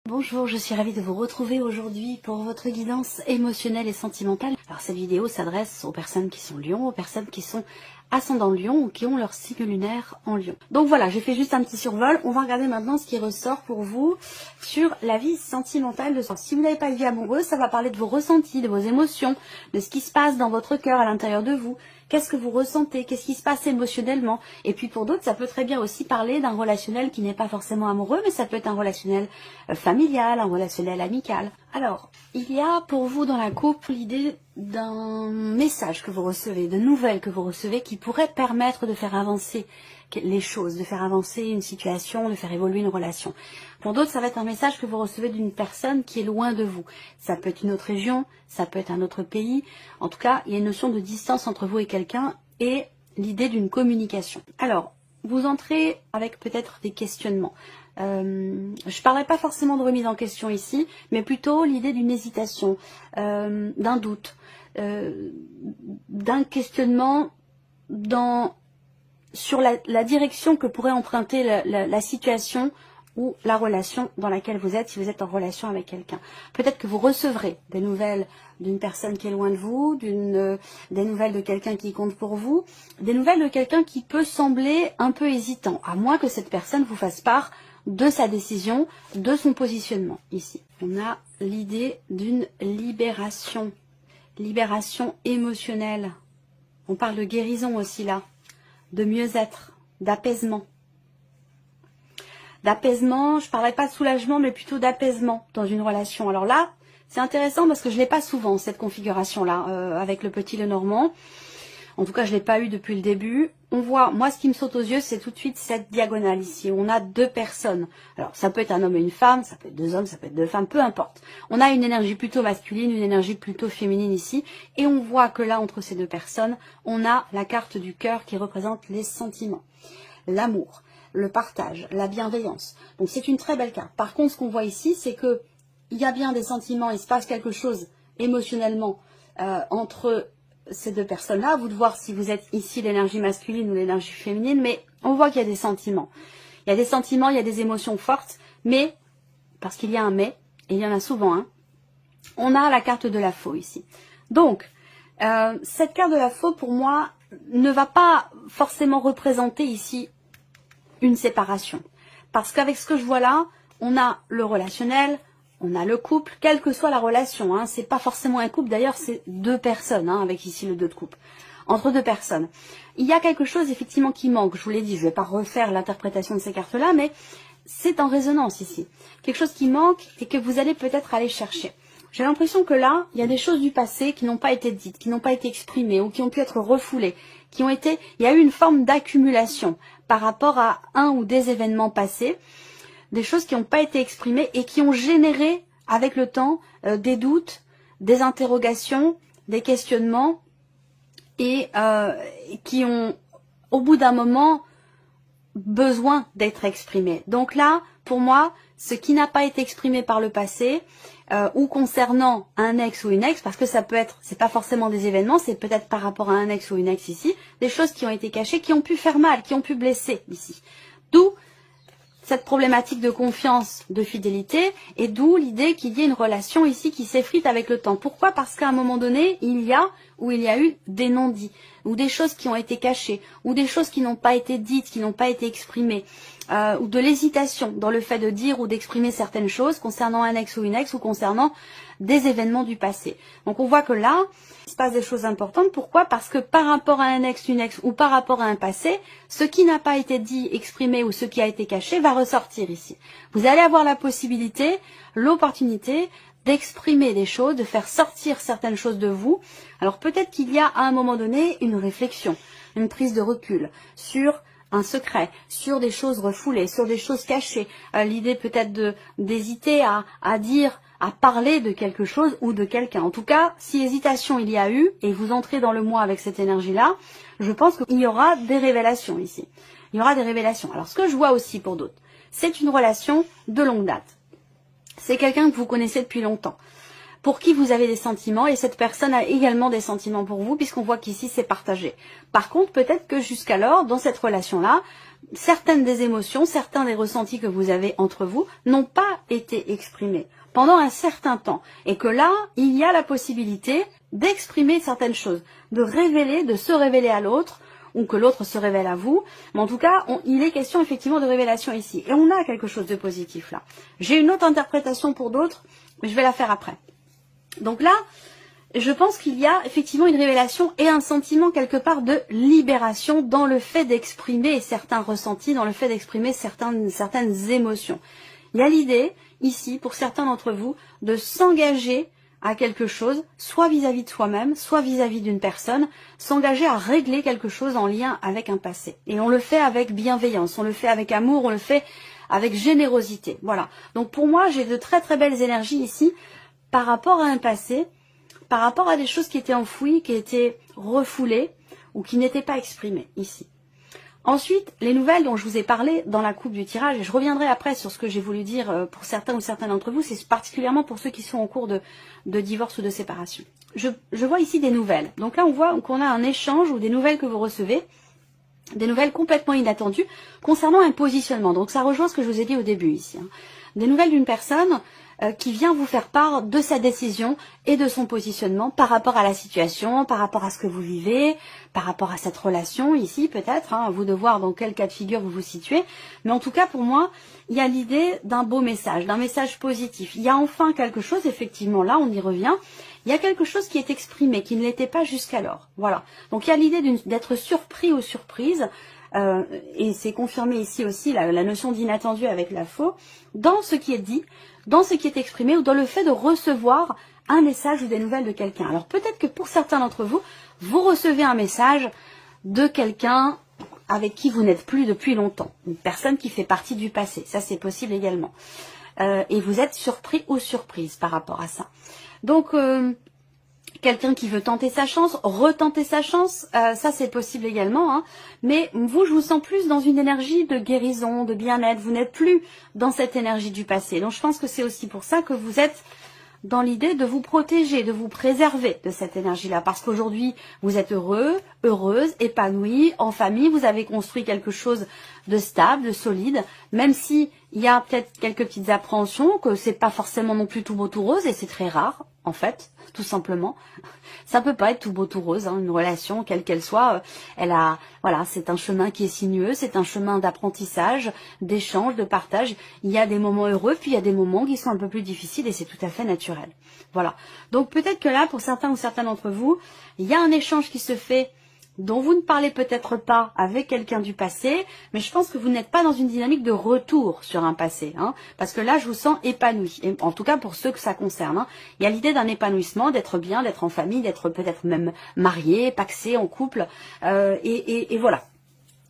Bonjour, je suis ravie de vous retrouver aujourd'hui pour votre guidance émotionnelle et sentimentale. Alors cette vidéo s'adresse aux personnes qui sont Lion, aux personnes qui sont ascendant Lion ou qui ont leur signe lunaire en Lion. Donc voilà, j'ai fait juste un petit survol. On va regarder maintenant ce qui ressort pour vous sur la vie sentimentale de sens. Si vous n'avez pas de vie amoureuse, ça va parler de vos ressentis, de vos émotions, de ce qui se passe dans votre cœur à l'intérieur de vous. Qu'est-ce que vous ressentez? Qu'est-ce qui se passe émotionnellement? Et puis pour d'autres, ça peut très bien aussi parler d'un relationnel qui n'est pas forcément amoureux, mais ça peut être un relationnel familial, un relationnel amical. Alors, il y a pour vous dans la coupe l'idée d'un message que vous recevez, de nouvelles que vous recevez qui pourraient permettre de faire avancer les choses, de faire avancer une situation, de faire évoluer une relation. Pour d'autres, ça va être un message que vous recevez d'une personne qui est loin de vous. Ça peut être une autre région, ça peut être un autre pays. En tout cas, il y a une notion de distance entre vous et quelqu'un et l'idée d'une communication. Alors, vous entrez avec peut-être des questionnements. Je ne parlerai pas forcément de remise en question ici, mais plutôt l'idée d'une hésitation, d'un doute, d'un questionnement sur la direction que pourrait emprunter la situation ou la relation dans laquelle vous êtes, si vous êtes en relation avec quelqu'un. Peut-être que vous recevrez des nouvelles d'une personne qui est loin de vous, des nouvelles de quelqu'un qui compte pour vous, des nouvelles de quelqu'un qui peut sembler un peu hésitant, à moins que cette personne vous fasse part de sa décision, de son positionnement. Ici, on a l'idée d'une libération émotionnelle. On parle de guérison aussi là, de mieux-être, d'apaisement. D'apaisement, je ne parlerai pas de soulagement, mais plutôt d'apaisement dans une relation. Alors là, c'est intéressant parce que je ne l'ai pas souvent, cette configuration-là, avec le petit Lenormand. En tout cas, je ne l'ai pas eu depuis le début. On voit, moi, ce qui me saute aux yeux, c'est tout de suite cette diagonale ici. On a deux personnes. Alors, ça peut être un homme et une femme, ça peut être deux hommes, ça peut être deux femmes, peu importe. On a une énergie plutôt masculine, une énergie plutôt féminine ici. Et on voit que là, entre ces deux personnes, on a la carte du cœur qui représente les sentiments, l'amour, le partage, la bienveillance. Donc, c'est une très belle carte. Par contre, ce qu'on voit ici, c'est que il y a bien des sentiments, il se passe quelque chose émotionnellement entre ces deux personnes-là, à vous de voir si vous êtes ici l'énergie masculine ou l'énergie féminine, mais on voit qu'il y a des sentiments. Il y a des sentiments, il y a des émotions fortes, mais, parce qu'il y a un mais, et il y en a souvent un, on a la carte de la faux ici. Donc, cette carte de la faux, pour moi, ne va pas forcément représenter ici une séparation. Parce qu'avec ce que je vois là, on a le relationnel, on a le couple, quelle que soit la relation, hein, c'est pas forcément un couple, d'ailleurs c'est deux personnes, hein, avec ici le 2 de coupe, entre deux personnes. Il y a quelque chose effectivement qui manque, je vous l'ai dit, je ne vais pas refaire l'interprétation de ces cartes-là, mais c'est en résonance ici. Quelque chose qui manque et que vous allez peut-être aller chercher. J'ai l'impression que là, il y a des choses du passé qui n'ont pas été dites, qui n'ont pas été exprimées ou qui ont pu être refoulées, il y a eu une forme d'accumulation par rapport à un ou des événements passés, des choses qui n'ont pas été exprimées et qui ont généré avec le temps des doutes, des interrogations, des questionnements et qui ont au bout d'un moment besoin d'être exprimés. Donc là, pour moi, ce qui n'a pas été exprimé par le passé ou concernant un ex ou une ex, parce que ça peut être, c'est pas forcément des événements, c'est peut-être par rapport à un ex ou une ex ici, des choses qui ont été cachées, qui ont pu faire mal, qui ont pu blesser ici. D'où cette problématique de confiance, de fidélité, et d'où l'idée qu'il y ait une relation ici qui s'effrite avec le temps. Pourquoi? Parce qu'à un moment donné, il y a eu des non-dits, ou des choses qui ont été cachées, ou des choses qui n'ont pas été dites, qui n'ont pas été exprimées, ou de l'hésitation dans le fait de dire ou d'exprimer certaines choses concernant un ex ou une ex, ou concernant des événements du passé. Donc on voit que là, il se passe des choses importantes. Pourquoi? Parce que par rapport à un ex, une ex, ou par rapport à un passé, ce qui n'a pas été dit, exprimé, ou ce qui a été caché va ressortir ici. Vous allez avoir la possibilité, l'opportunité d'exprimer des choses, de faire sortir certaines choses de vous. Alors peut-être qu'il y a à un moment donné une réflexion, une prise de recul sur un secret, sur des choses refoulées, sur des choses cachées. L'idée peut-être d'hésiter à dire, à parler de quelque chose ou de quelqu'un. En tout cas, si hésitation il y a eu, et vous entrez dans le mois avec cette énergie-là, je pense qu'il y aura des révélations ici. Il y aura des révélations. Alors ce que je vois aussi pour d'autres, c'est une relation de longue date. C'est quelqu'un que vous connaissez depuis longtemps. pour qui vous avez des sentiments, et cette personne a également des sentiments pour vous, puisqu'on voit qu'ici c'est partagé. Par contre, peut-être que jusqu'alors, dans cette relation-là, certaines des émotions, certains des ressentis que vous avez entre vous n'ont pas été exprimés pendant un certain temps, et que là, il y a la possibilité d'exprimer certaines choses, de révéler, de se révéler à l'autre, ou que l'autre se révèle à vous, mais en tout cas, il est question effectivement de révélation ici. Et on a quelque chose de positif là. J'ai une autre interprétation pour d'autres, mais je vais la faire après. Donc là, je pense qu'il y a effectivement une révélation et un sentiment quelque part de libération dans le fait d'exprimer certains ressentis, dans le fait d'exprimer certaines émotions. Il y a l'idée, ici, pour certains d'entre vous, de s'engager à quelque chose, soit vis-à-vis de soi-même, soit vis-à-vis d'une personne, s'engager à régler quelque chose en lien avec un passé. Et on le fait avec bienveillance, on le fait avec amour, on le fait avec générosité. Voilà. Donc pour moi, j'ai de très très belles énergies ici par rapport à un passé, par rapport à des choses qui étaient enfouies, qui étaient refoulées ou qui n'étaient pas exprimées ici. Ensuite, les nouvelles dont je vous ai parlé dans la coupe du tirage, et je reviendrai après sur ce que j'ai voulu dire pour certains ou certaines d'entre vous, c'est particulièrement pour ceux qui sont en cours de divorce ou de séparation. Je vois ici des nouvelles. Donc là, on voit qu'on a un échange ou des nouvelles que vous recevez, des nouvelles complètement inattendues concernant un positionnement. Donc ça rejoint ce que je vous ai dit au début ici. Des nouvelles d'une personne qui vient vous faire part de sa décision et de son positionnement par rapport à la situation, par rapport à ce que vous vivez, par rapport à cette relation ici peut-être, à vous de voir dans quel cas de figure vous vous situez. Mais en tout cas pour moi, il y a l'idée d'un beau message, d'un message positif. Il y a enfin quelque chose, effectivement là on y revient, il y a quelque chose qui est exprimé, qui ne l'était pas jusqu'alors. Voilà. Donc il y a l'idée d'être surpris ou surprise. Et c'est confirmé ici aussi la notion d'inattendu avec la faux, dans ce qui est dit, dans ce qui est exprimé ou dans le fait de recevoir un message ou des nouvelles de quelqu'un. Alors peut-être que pour certains d'entre vous, vous recevez un message de quelqu'un avec qui vous n'êtes plus depuis longtemps, une personne qui fait partie du passé, ça c'est possible également. Et vous êtes surpris ou surprise par rapport à ça. Donc quelqu'un qui veut tenter sa chance, retenter sa chance, ça c'est possible également. Hein. Mais vous, je vous sens plus dans une énergie de guérison, de bien-être. Vous n'êtes plus dans cette énergie du passé. Donc je pense que c'est aussi pour ça que vous êtes dans l'idée de vous protéger, de vous préserver de cette énergie-là. Parce qu'aujourd'hui, vous êtes heureux, heureuse, épanoui, en famille. Vous avez construit quelque chose de stable, de solide. Même si il y a peut-être quelques petites appréhensions, que c'est pas forcément non plus tout beau tout rose, et c'est très rare. En fait, tout simplement, ça peut pas être tout beau tout rose. Hein, une relation, quelle qu'elle soit, voilà, c'est un chemin qui est sinueux, c'est un chemin d'apprentissage, d'échange, de partage. Il y a des moments heureux, puis il y a des moments qui sont un peu plus difficiles, et c'est tout à fait naturel. Voilà. Donc peut-être que là, pour certains ou certaines d'entre vous, il y a un échange qui se fait, dont vous ne parlez peut-être pas avec quelqu'un du passé, mais je pense que vous n'êtes pas dans une dynamique de retour sur un passé, hein, parce que là je vous sens épanoui, et en tout cas pour ceux que ça concerne. Hein. Il y a l'idée d'un épanouissement, d'être bien, d'être en famille, d'être peut-être même marié, pacsé, en couple, et voilà.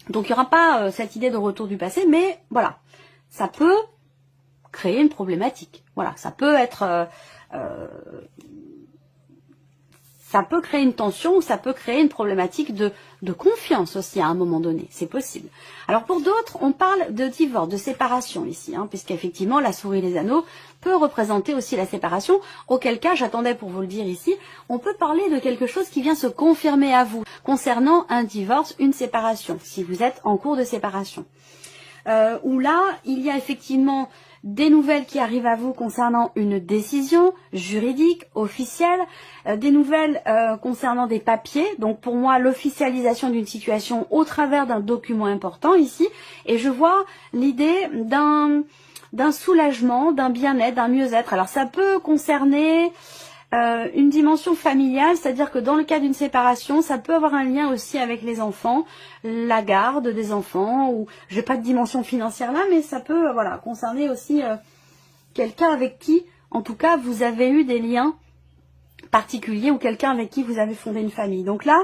Donc il n'y aura pas cette idée de retour du passé, mais voilà, ça peut créer une problématique. Voilà, ça peut être... ça peut créer une tension ou ça peut créer une problématique de confiance aussi à un moment donné. C'est possible. Alors pour d'autres, on parle de divorce, de séparation ici, hein, puisqu'effectivement la souris et les anneaux peut représenter aussi la séparation. Auquel cas, j'attendais pour vous le dire ici, on peut parler de quelque chose qui vient se confirmer à vous concernant un divorce, une séparation, si vous êtes en cours de séparation. Où là, il y a effectivement des nouvelles qui arrivent à vous concernant une décision juridique, officielle, des nouvelles concernant des papiers, donc pour moi l'officialisation d'une situation au travers d'un document important ici, et je vois l'idée d'un soulagement, d'un bien-être, d'un mieux-être. Alors ça peut concerner une dimension familiale, c'est-à-dire que dans le cas d'une séparation, ça peut avoir un lien aussi avec les enfants, la garde des enfants, ou j'ai pas de dimension financière là, mais ça peut voilà concerner aussi quelqu'un avec qui, en tout cas, vous avez eu des liens particuliers ou quelqu'un avec qui vous avez fondé une famille. Donc là,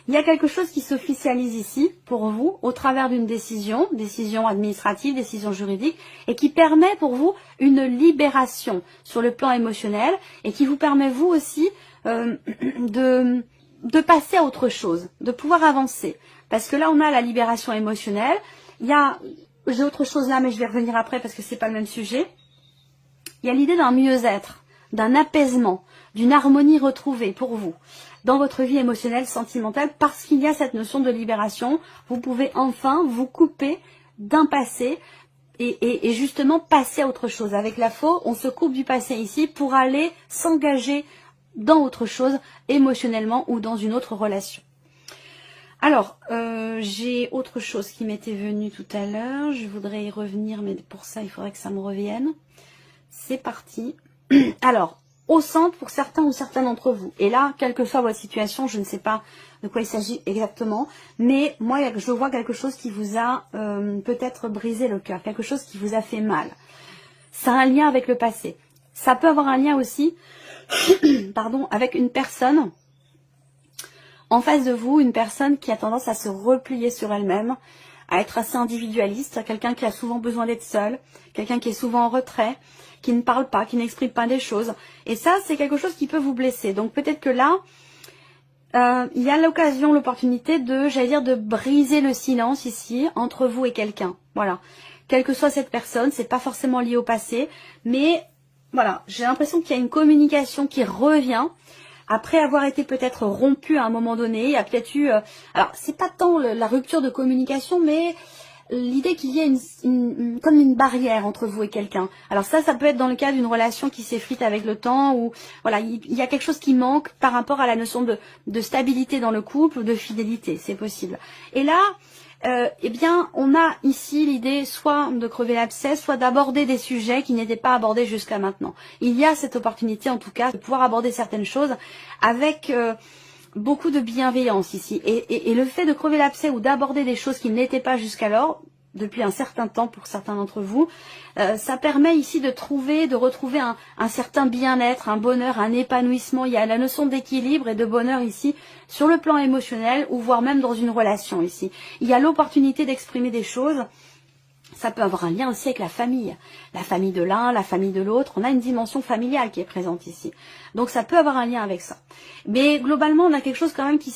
il y a quelque chose qui s'officialise ici pour vous au travers d'une décision administrative, décision juridique, et qui permet pour vous une libération sur le plan émotionnel et qui vous permet vous aussi de passer à autre chose, de pouvoir avancer. Parce que là, on a la libération émotionnelle. J'ai autre chose là, mais je vais revenir après parce que c'est pas le même sujet. Il y a l'idée d'un mieux-être, d'un apaisement, d'une harmonie retrouvée pour vous dans votre vie émotionnelle, sentimentale, parce qu'il y a cette notion de libération. Vous pouvez enfin vous couper d'un passé et justement passer à autre chose. Avec la faux, on se coupe du passé ici pour aller s'engager dans autre chose, émotionnellement ou dans une autre relation. Alors, j'ai autre chose qui m'était venue tout à l'heure. Je voudrais y revenir, mais pour ça, il faudrait que ça me revienne. C'est parti. Alors, au centre pour certains ou certaines d'entre vous. Et là, quelle que soit votre situation, je ne sais pas de quoi il s'agit exactement, mais moi, je vois quelque chose qui vous a peut-être brisé le cœur, quelque chose qui vous a fait mal. Ça a un lien avec le passé. Ça peut avoir un lien aussi, pardon, avec une personne en face de vous, une personne qui a tendance à se replier sur elle-même, à être assez individualiste, quelqu'un qui a souvent besoin d'être seul, quelqu'un qui est souvent en retrait, qui ne parle pas, qui n'exprime pas des choses. Et ça, c'est quelque chose qui peut vous blesser. Donc peut-être que là, il y a l'occasion, l'opportunité de, j'allais dire, de briser le silence ici, entre vous et quelqu'un. Voilà. Quelle que soit cette personne, c'est pas forcément lié au passé, mais voilà, j'ai l'impression qu'il y a une communication qui revient, après avoir été peut-être rompu à un moment donné. Il y a peut-être eu, alors c'est pas tant la rupture de communication, mais l'idée qu'il y ait comme une barrière entre vous et quelqu'un. Alors ça peut être dans le cas d'une relation qui s'effrite avec le temps, ou voilà, il y a quelque chose qui manque par rapport à la notion de stabilité dans le couple ou de fidélité, c'est possible. Et là, eh bien, on a ici l'idée soit de crever l'abcès, soit d'aborder des sujets qui n'étaient pas abordés jusqu'à maintenant. Il y a cette opportunité, en tout cas, de pouvoir aborder certaines choses avec beaucoup de bienveillance ici. Et le fait de crever l'abcès ou d'aborder des choses qui n'étaient pas jusqu'alors, depuis un certain temps pour certains d'entre vous, ça permet ici de retrouver un certain bien-être, un bonheur, un épanouissement. Il y a la notion d'équilibre et de bonheur ici sur le plan émotionnel, ou voire même dans une relation ici. Il y a l'opportunité d'exprimer des choses. Ça peut avoir un lien aussi avec la famille de l'un, la famille de l'autre. On a une dimension familiale qui est présente ici. Donc ça peut avoir un lien avec ça. Mais globalement, on a quelque chose quand même qui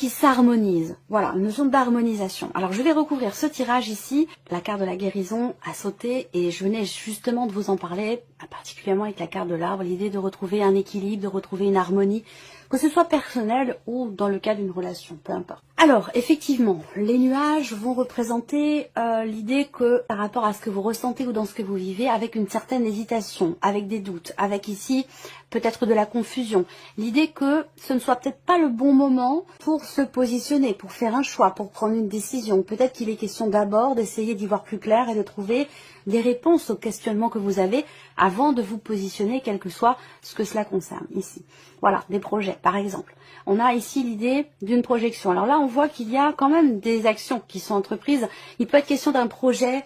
s'harmonise. Voilà, une notion d'harmonisation. Alors je vais recouvrir ce tirage ici. La carte de la guérison a sauté et je venais justement de vous en parler, particulièrement avec la carte de l'arbre, l'idée de retrouver un équilibre, de retrouver une harmonie, que ce soit personnel ou dans le cas d'une relation, peu importe. Alors, effectivement, les nuages vont représenter l'idée que par rapport à ce que vous ressentez ou dans ce que vous vivez, avec une certaine hésitation, avec des doutes, avec ici peut-être de la confusion, l'idée que ce ne soit peut-être pas le bon moment pour se positionner, pour faire un choix, pour prendre une décision. Peut-être qu'il est question d'abord d'essayer d'y voir plus clair et de trouver des réponses aux questionnements que vous avez avant de vous positionner, quel que soit ce que cela concerne ici. Voilà, des projets par exemple. On a ici l'idée d'une projection. Alors là, on voit qu'il y a quand même des actions qui sont entreprises. Il peut être question d'un projet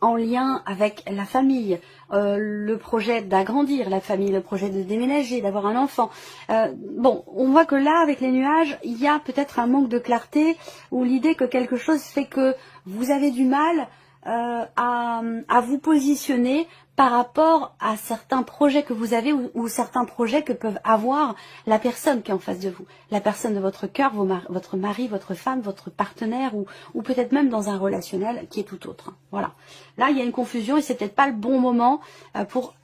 en lien avec la famille, le projet d'agrandir la famille, le projet de déménager, d'avoir un enfant. Bon, on voit que là, avec les nuages, il y a peut-être un manque de clarté, ou l'idée que quelque chose fait que vous avez du mal à vous positionner par rapport à certains projets que vous avez, ou certains projets que peuvent avoir la personne qui est en face de vous, la personne de votre cœur, votre mari, votre femme, votre partenaire, ou peut-être même dans un relationnel qui est tout autre. Voilà. Là, il y a une confusion et c'est peut-être pas le bon moment pour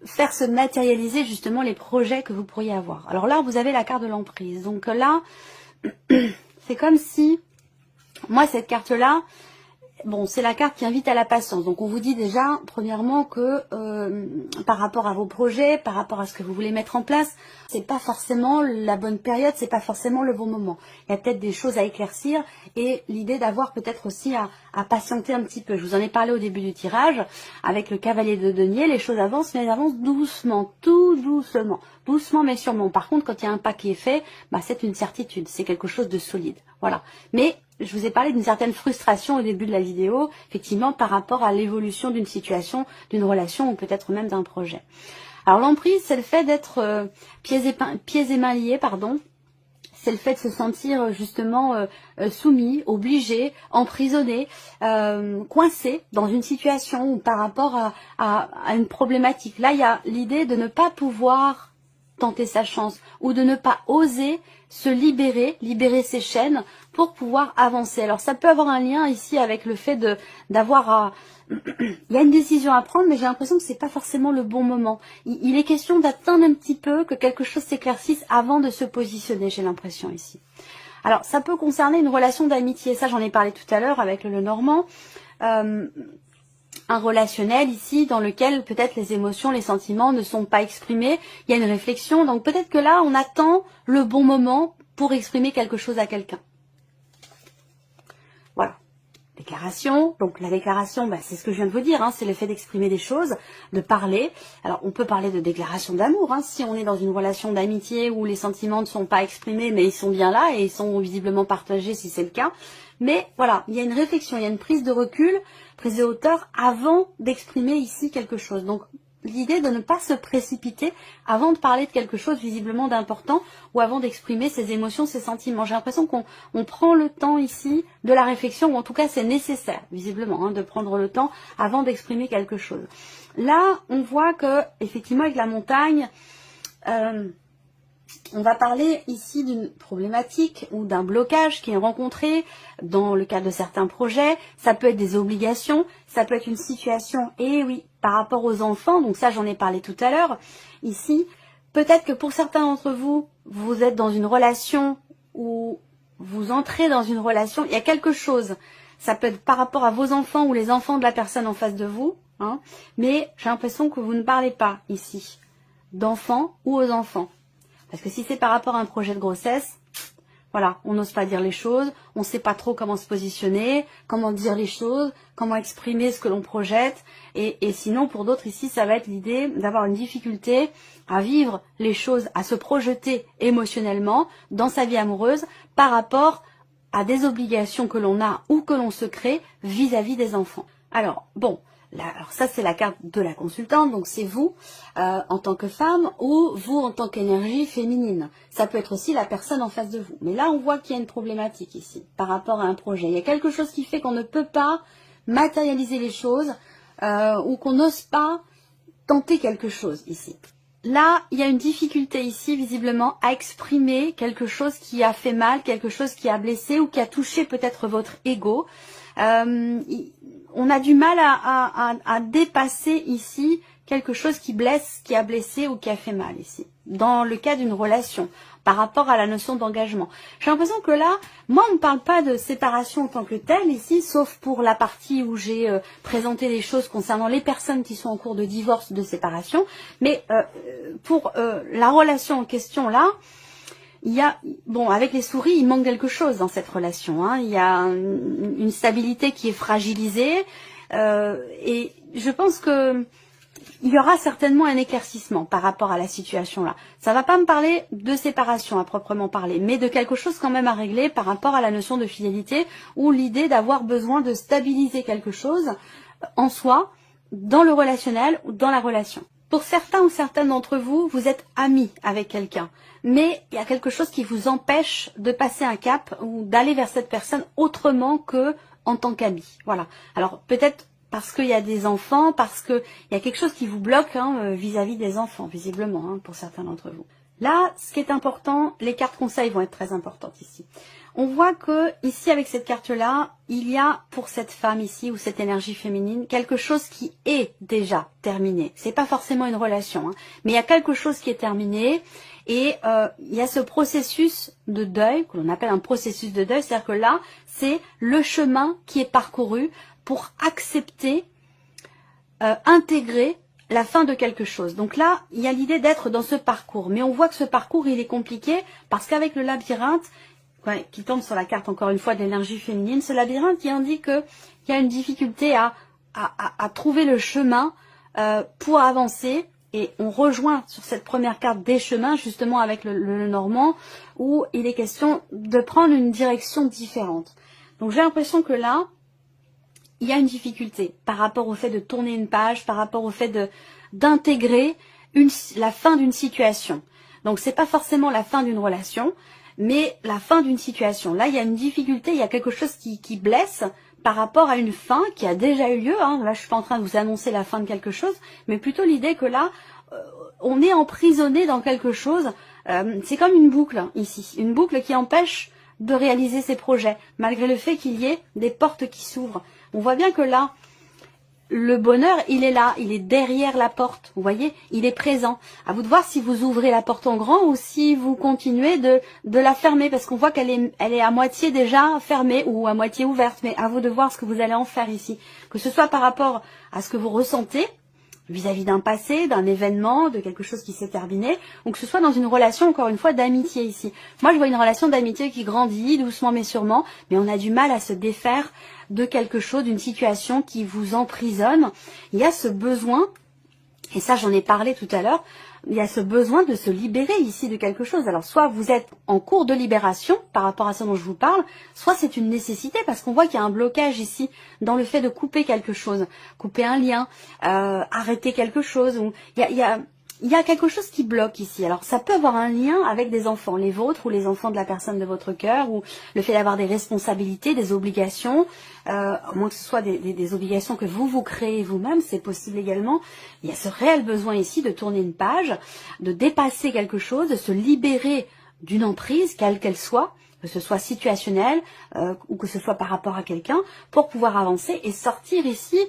faire se matérialiser justement les projets que vous pourriez avoir. Alors là, vous avez la carte de l'emprise. Donc là, c'est comme si, moi, cette carte-là, bon, c'est la carte qui invite à la patience. Donc on vous dit déjà, premièrement, que par rapport à vos projets, par rapport à ce que vous voulez mettre en place, c'est pas forcément la bonne période, c'est pas forcément le bon moment. Il y a peut-être des choses à éclaircir et l'idée d'avoir peut-être aussi à patienter un petit peu. Je vous en ai parlé au début du tirage, avec le cavalier de denier, les choses avancent, mais elles avancent doucement, tout doucement. Doucement mais sûrement. Par contre, quand il y a un pas qui est fait, bah, c'est une certitude, c'est quelque chose de solide. Voilà. Mais je vous ai parlé d'une certaine frustration au début de la vidéo, effectivement, par rapport à l'évolution d'une situation, d'une relation ou peut-être même d'un projet. Alors l'emprise, c'est le fait d'être pieds et mains liés, pardon. C'est le fait de se sentir justement soumis, obligé, emprisonné, coincé dans une situation ou par rapport à une problématique. Là, il y a l'idée de ne pas pouvoir tenter sa chance ou de ne pas oser se libérer ses chaînes pour pouvoir avancer. Alors ça peut avoir un lien ici avec le fait d'avoir à... Il y a une décision à prendre, mais j'ai l'impression que c'est pas forcément le bon moment. Il est question d'attendre un petit peu, que quelque chose s'éclaircisse avant de se positionner, j'ai l'impression ici. Alors ça peut concerner une relation d'amitié, ça j'en ai parlé tout à l'heure avec le Lenormand. Un relationnel ici dans lequel peut-être les émotions, les sentiments ne sont pas exprimés. Il y a une réflexion, donc peut-être que là on attend le bon moment pour exprimer quelque chose à quelqu'un. Voilà. Déclaration, donc la déclaration, c'est ce que je viens de vous dire, c'est le fait d'exprimer des choses, de parler. Alors on peut parler de déclaration d'amour, si on est dans une relation d'amitié où les sentiments ne sont pas exprimés, mais ils sont bien là et ils sont visiblement partagés si c'est le cas. Mais voilà, il y a une réflexion, il y a une prise de recul, prise de hauteur avant d'exprimer ici quelque chose. Donc l'idée de ne pas se précipiter avant de parler de quelque chose visiblement d'important ou avant d'exprimer ses émotions, ses sentiments. J'ai l'impression qu'on prend le temps ici de la réflexion, ou en tout cas c'est nécessaire visiblement de prendre le temps avant d'exprimer quelque chose. Là, on voit que effectivement avec la montagne, on va parler ici d'une problématique ou d'un blocage qui est rencontré dans le cadre de certains projets. Ça peut être des obligations, ça peut être une situation, et oui, par rapport aux enfants, donc ça j'en ai parlé tout à l'heure. Ici, peut-être que pour certains d'entre vous, vous êtes dans une relation ou vous entrez dans une relation, il y a quelque chose. Ça peut être par rapport à vos enfants ou les enfants de la personne en face de vous, mais j'ai l'impression que vous ne parlez pas ici d'enfants ou aux enfants. Parce que si c'est par rapport à un projet de grossesse, voilà, on n'ose pas dire les choses, on ne sait pas trop comment se positionner, comment dire les choses, comment exprimer ce que l'on projette. Et sinon, pour d'autres ici, ça va être l'idée d'avoir une difficulté à vivre les choses, à se projeter émotionnellement dans sa vie amoureuse par rapport à des obligations que l'on a ou que l'on se crée vis-à-vis des enfants. Alors, bon... Alors ça c'est la carte de la consultante, donc c'est vous en tant que femme ou vous en tant qu'énergie féminine. Ça peut être aussi la personne en face de vous. Mais là on voit qu'il y a une problématique ici par rapport à un projet. Il y a quelque chose qui fait qu'on ne peut pas matérialiser les choses ou qu'on n'ose pas tenter quelque chose ici. Là, il y a une difficulté ici, visiblement, à exprimer quelque chose qui a fait mal, quelque chose qui a blessé ou qui a touché peut-être votre ego. On a du mal à dépasser ici quelque chose qui blesse, qui a blessé ou qui a fait mal ici, dans le cas d'une relation, par rapport à la notion d'engagement. J'ai l'impression que là, moi on ne parle pas de séparation en tant que telle ici, sauf pour la partie où j'ai présenté les choses concernant les personnes qui sont en cours de divorce, de séparation, mais pour la relation en question là, il y a, bon, avec les souris, il manque quelque chose dans cette relation. Il y a une stabilité qui est fragilisée et je pense que il y aura certainement un éclaircissement par rapport à la situation là. Ça ne va pas me parler de séparation à proprement parler, mais de quelque chose quand même à régler par rapport à la notion de fidélité ou l'idée d'avoir besoin de stabiliser quelque chose en soi, dans le relationnel ou dans la relation. Pour certains ou certaines d'entre vous, vous êtes amis avec quelqu'un, mais il y a quelque chose qui vous empêche de passer un cap ou d'aller vers cette personne autrement que en tant qu'ami. Voilà. Alors peut-être parce qu'il y a des enfants, parce qu'il y a quelque chose qui vous bloque vis-à-vis des enfants, visiblement, pour certains d'entre vous. Là, ce qui est important, les cartes conseils vont être très importantes ici. On voit que ici, avec cette carte-là, il y a pour cette femme ici, ou cette énergie féminine, quelque chose qui est déjà terminé. C'est pas forcément une relation, mais il y a quelque chose qui est terminé, et il y a ce processus de deuil, que l'on appelle un processus de deuil, c'est-à-dire que là, c'est le chemin qui est parcouru pour accepter, intégrer la fin de quelque chose. Donc là, il y a l'idée d'être dans ce parcours. Mais on voit que ce parcours, il est compliqué parce qu'avec le labyrinthe, qui tombe sur la carte encore une fois de l'énergie féminine, ce labyrinthe qui indique qu'il y a une difficulté à trouver le chemin pour avancer. Et on rejoint sur cette première carte des chemins, justement avec le Normand, où il est question de prendre une direction différente. Donc j'ai l'impression que là, il y a une difficulté par rapport au fait de tourner une page, par rapport au fait d'intégrer la fin d'une situation. Donc c'est pas forcément la fin d'une relation, mais la fin d'une situation. Là, il y a une difficulté, il y a quelque chose qui blesse par rapport à une fin qui a déjà eu lieu. Là, je suis pas en train de vous annoncer la fin de quelque chose, mais plutôt l'idée que là, on est emprisonné dans quelque chose. C'est comme une boucle ici, une boucle qui empêche de réaliser ses projets, malgré le fait qu'il y ait des portes qui s'ouvrent. On voit bien que là, le bonheur, il est là, il est derrière la porte, vous voyez, il est présent. À vous de voir si vous ouvrez la porte en grand ou si vous continuez de la fermer, parce qu'on voit qu'elle est à moitié déjà fermée ou à moitié ouverte, mais à vous de voir ce que vous allez en faire ici. Que ce soit par rapport à ce que vous ressentez, vis-à-vis d'un passé, d'un événement, de quelque chose qui s'est terminé, ou que ce soit dans une relation, encore une fois, d'amitié ici. Moi, je vois une relation d'amitié qui grandit doucement mais sûrement, mais on a du mal à se défaire de quelque chose, d'une situation qui vous emprisonne. Il y a ce besoin, et ça j'en ai parlé tout à l'heure, il y a ce besoin de se libérer ici de quelque chose. Alors soit vous êtes en cours de libération par rapport à ce dont je vous parle, soit c'est une nécessité parce qu'on voit qu'il y a un blocage ici dans le fait de couper quelque chose, couper un lien, arrêter quelque chose. Il y a quelque chose qui bloque ici. Alors ça peut avoir un lien avec des enfants, les vôtres ou les enfants de la personne de votre cœur, ou le fait d'avoir des responsabilités, des obligations, à moins que ce soit des obligations que vous créez vous-même, c'est possible également. Il y a ce réel besoin ici de tourner une page, de dépasser quelque chose, de se libérer d'une emprise, quelle qu'elle soit, que ce soit situationnel ou que ce soit par rapport à quelqu'un, pour pouvoir avancer et sortir ici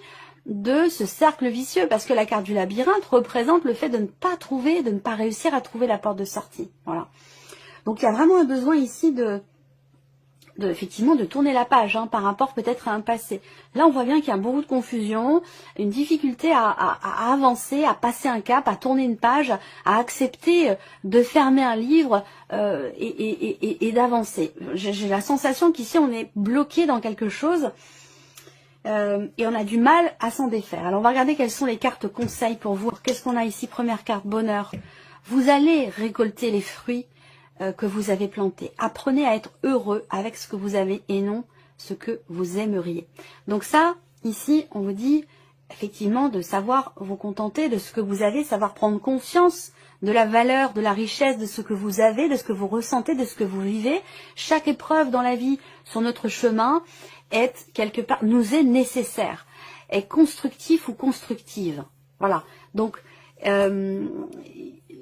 de ce cercle vicieux, parce que la carte du labyrinthe représente le fait de ne pas trouver, de ne pas réussir à trouver la porte de sortie. Voilà. Donc il y a vraiment un besoin ici effectivement de tourner la page par rapport peut-être à un passé. Là on voit bien qu'il y a beaucoup de confusion, une difficulté à avancer, à passer un cap, à tourner une page, à accepter de fermer un livre et d'avancer. J'ai la sensation qu'ici on est bloqué dans quelque chose. Et on a du mal à s'en défaire. Alors on va regarder quelles sont les cartes conseils pour vous. Qu'est-ce qu'on a ici? Première carte, bonheur. Vous allez récolter les fruits que vous avez plantés. Apprenez à être heureux avec ce que vous avez et non ce que vous aimeriez. Donc ça, ici, on vous dit effectivement de savoir vous contenter de ce que vous avez, savoir prendre conscience de la valeur, de la richesse de ce que vous avez, de ce que vous ressentez, de ce que vous vivez. Chaque épreuve dans la vie, sur notre chemin, est quelque part, nous est nécessaire, est constructif ou constructive. Voilà. Donc,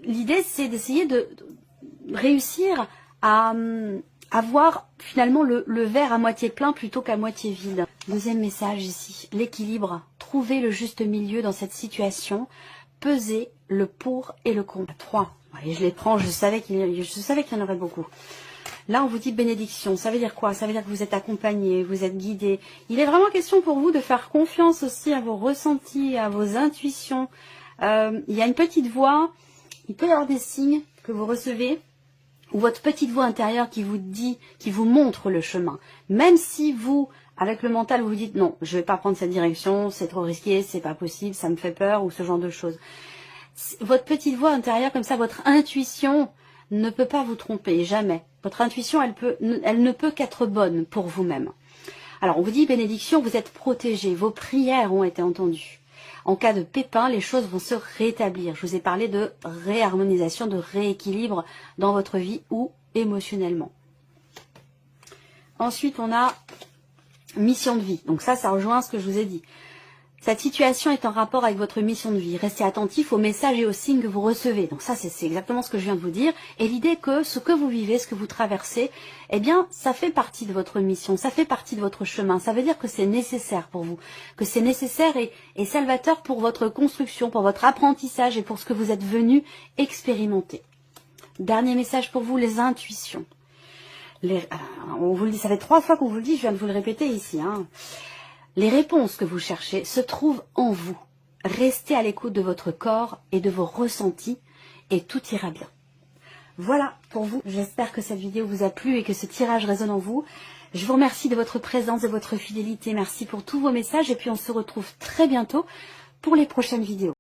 l'idée, c'est d'essayer de réussir à voir finalement le verre à moitié plein plutôt qu'à moitié vide. Deuxième message ici, l'équilibre. Trouvez le juste milieu dans cette situation. Pesez le pour et le contre. 3. Et je les prends, je savais qu'il y en aurait beaucoup. Là, on vous dit bénédiction. Ça veut dire quoi? Ça veut dire que vous êtes accompagné, vous êtes guidé. Il est vraiment question pour vous de faire confiance aussi à vos ressentis, à vos intuitions. Il y a une petite voix, il peut y avoir des signes que vous recevez, ou votre petite voix intérieure qui vous dit, qui vous montre le chemin. Même si vous, avec le mental, vous vous dites non, je vais pas prendre cette direction, c'est trop risqué, c'est pas possible, ça me fait peur, ou ce genre de choses. Votre petite voix intérieure, comme ça, votre intuition ne peut pas vous tromper, jamais. Votre intuition, elle ne peut qu'être bonne pour vous-même. Alors, on vous dit bénédiction, vous êtes protégés, vos prières ont été entendues. En cas de pépin, les choses vont se rétablir. Je vous ai parlé de réharmonisation, de rééquilibre dans votre vie ou émotionnellement. Ensuite, on a mission de vie. Donc ça rejoint ce que je vous ai dit. Cette situation est en rapport avec votre mission de vie. Restez attentif aux messages et aux signes que vous recevez. Donc ça, c'est exactement ce que je viens de vous dire. Et l'idée que ce que vous vivez, ce que vous traversez, eh bien, ça fait partie de votre mission, ça fait partie de votre chemin. Ça veut dire que c'est nécessaire pour vous, que c'est nécessaire et salvateur pour votre construction, pour votre apprentissage et pour ce que vous êtes venu expérimenter. Dernier message pour vous, les intuitions. On vous le dit, ça fait 3 fois qu'on vous le dit, je viens de vous le répéter ici, Les réponses que vous cherchez se trouvent en vous. Restez à l'écoute de votre corps et de vos ressentis et tout ira bien. Voilà pour vous. J'espère que cette vidéo vous a plu et que ce tirage résonne en vous. Je vous remercie de votre présence, de votre fidélité. Merci pour tous vos messages et puis on se retrouve très bientôt pour les prochaines vidéos.